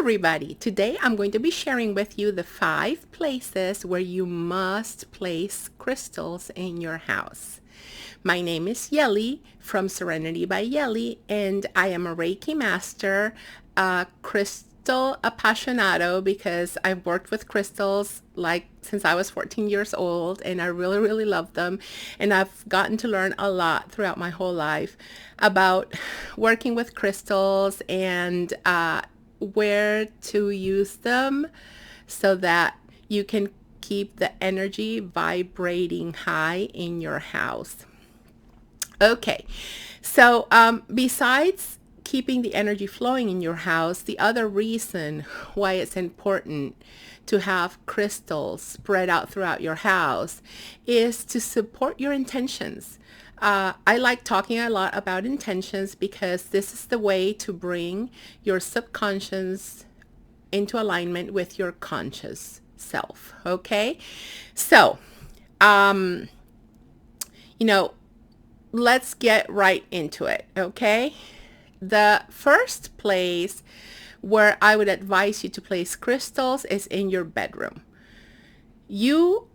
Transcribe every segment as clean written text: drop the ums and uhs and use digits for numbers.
everybody. Today I'm going to be sharing with you the 5 places where you must place crystals in your house. My name is Yeli from Serenity by Yeli, and I am a Reiki master, a crystal apasionado because I've worked with crystals like since I was 14 years old, and I really, really love them. And I've gotten to learn a lot throughout my whole life about working with crystals and where to use them so that you can keep the energy vibrating high in your house. Okay, so besides keeping the energy flowing in your house, the other reason why it's important to have crystals spread out throughout your house is to support your intentions. I like talking a lot about intentions because this is the way to bring your subconscious into alignment with your conscious self. Okay, so let's get right into it. Okay, the first place where I would advise you to place crystals is in your bedroom. You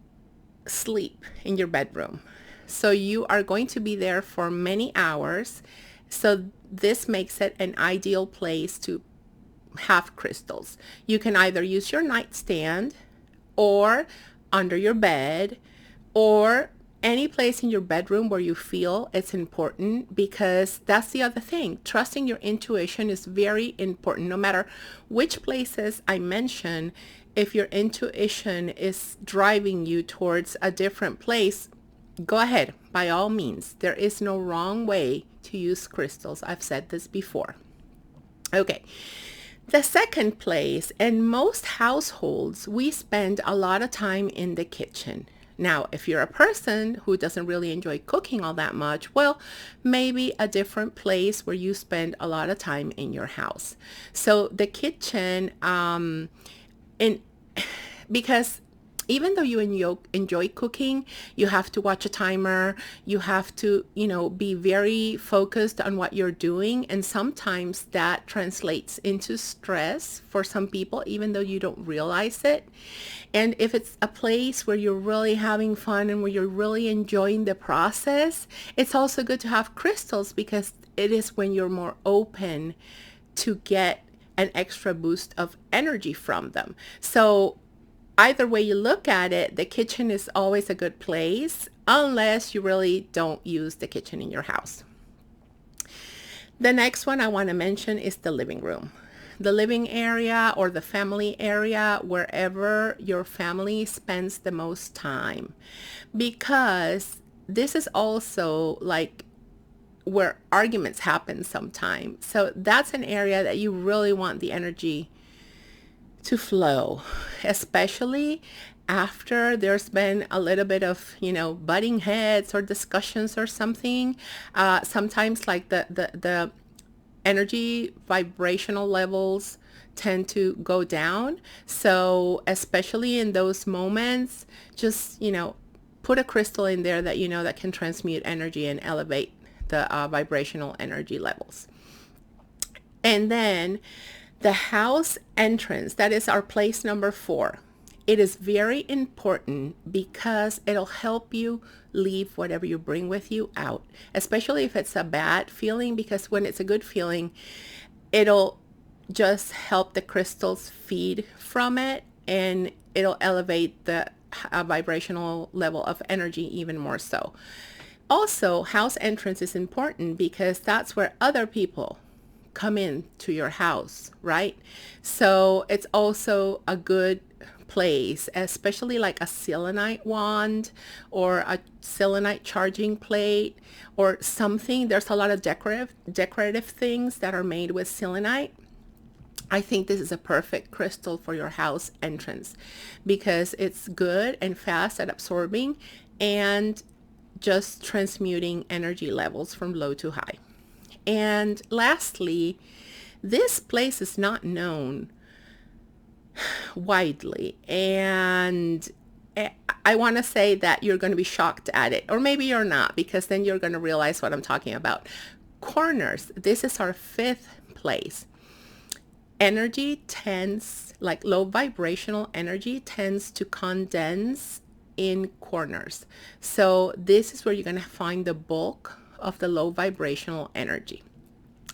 sleep in your bedroom, so you are going to be there for many hours. So this makes it an ideal place to have crystals. You can either use your nightstand or under your bed or any place in your bedroom where you feel it's important, because that's the other thing. Trusting your intuition is very important. No matter which places I mention, if your intuition is driving you towards a different place, go ahead, by all means. There is no wrong way to use crystals. I've said this before. Okay. The second place, in most households, we spend a lot of time in the kitchen. Now, if you're a person who doesn't really enjoy cooking all that much, well, maybe a different place where you spend a lot of time in your house. So the kitchen, because even though you enjoy cooking, you have to watch a timer. You have to, be very focused on what you're doing. And sometimes that translates into stress for some people, even though you don't realize it. And if it's a place where you're really having fun and where you're really enjoying the process, it's also good to have crystals, because it is when you're more open to get an extra boost of energy from them. So either way you look at it, the kitchen is always a good place, unless you really don't use the kitchen in your house. The next one I want to mention is the living room. The living area or the family area, wherever your family spends the most time. Because this is also like where arguments happen sometimes. So that's an area that you really want the energy to flow, especially after there's been a little bit of, butting heads or discussions or something. Sometimes like the energy vibrational levels tend to go down. So especially in those moments, just, put a crystal in there that that can transmute energy and elevate the vibrational energy levels. And then the house entrance, that is our place number 4. It is very important because it'll help you leave whatever you bring with you out, especially if it's a bad feeling, because when it's a good feeling, it'll just help the crystals feed from it, and it'll elevate the vibrational level of energy even more so. Also, house entrance is important because that's where other people come in to your house, right? So it's also a good place, especially like a selenite wand or a selenite charging plate or something. There's a lot of decorative things that are made with selenite. I think this is a perfect crystal for your house entrance because it's good and fast at absorbing and just transmuting energy levels from low to high. And lastly, this place is not known widely, and I want to say that you're going to be shocked at it, or maybe you're not, because then you're going to realize what I'm talking about. Corners. This is our 5th place. energy tends, like low vibrational energy tends to condense in corners. So this is where you're going to find the bulk of the low vibrational energy.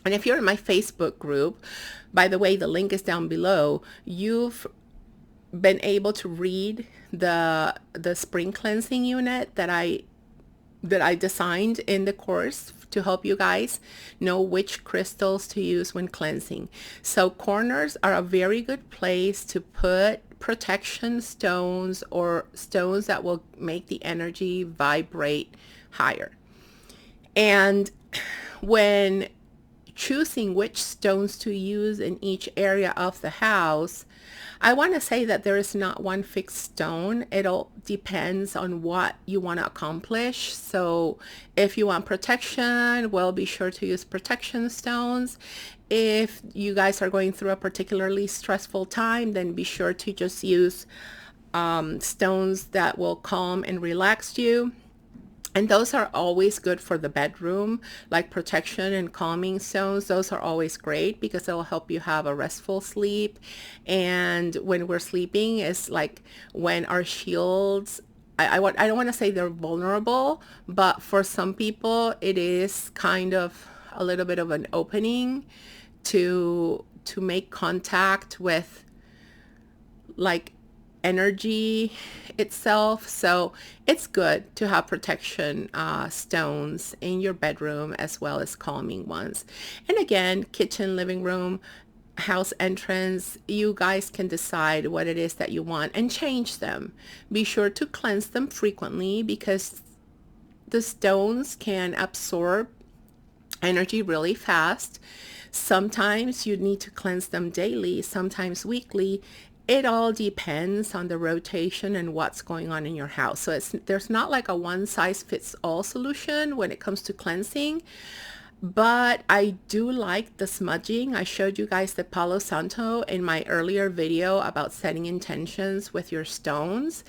And if you're in my Facebook group, by the way, the link is down below, you've been able to read the spring cleansing unit that I designed in the course to help you guys know which crystals to use when cleansing. So corners are a very good place to put protection stones or stones that will make the energy vibrate higher. And when choosing which stones to use in each area of the house, I want to say that there is not one fixed stone. It all depends on what you want to accomplish. So if you want protection, well, be sure to use protection stones. If you guys are going through a particularly stressful time, then be sure to just use stones that will calm and relax you. And those are always good for the bedroom, like protection and calming stones. Those are always great because they'll help you have a restful sleep. And when we're sleeping, it's like when our shields, I don't want to say they're vulnerable, but for some people, it is kind of a little bit of an opening to make contact with like energy itself. So it's good to have protection stones in your bedroom as well as calming ones. And again, kitchen, living room, house entrance, you guys can decide what it is that you want and change them. Be sure to cleanse them frequently because the stones can absorb energy really fast. Sometimes you need to cleanse them daily, sometimes weekly. It all depends on the rotation and what's going on in your house. So there's not like a one size fits all solution when it comes to cleansing. But I do like the smudging. I showed you guys the Palo Santo in my earlier video about setting intentions with your stones.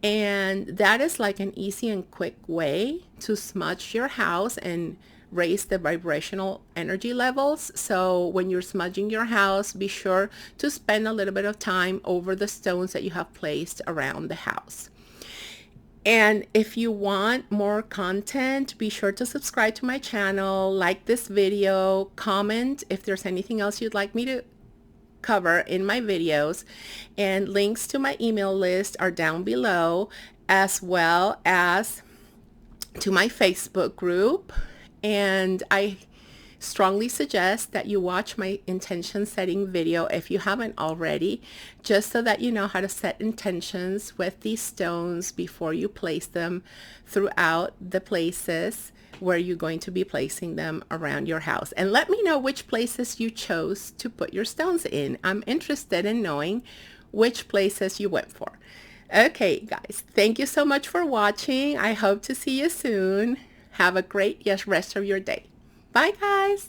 And that is like an easy and quick way to smudge your house and raise the vibrational energy levels. So when you're smudging your house, be sure to spend a little bit of time over the stones that you have placed around the house. And if you want more content, be sure to subscribe to my channel, like this video, comment if there's anything else you'd like me to cover in my videos, and links to my email list are down below, as well as to my Facebook group. And I strongly suggest that you watch my intention setting video if you haven't already, just so that you know how to set intentions with these stones before you place them throughout the places where you're going to be placing them around your house. And let me know which places you chose to put your stones in. I'm interested in knowing which places you went for. Okay, guys, thank you so much for watching. I hope to see you soon. Have a great rest of your day. Bye, guys.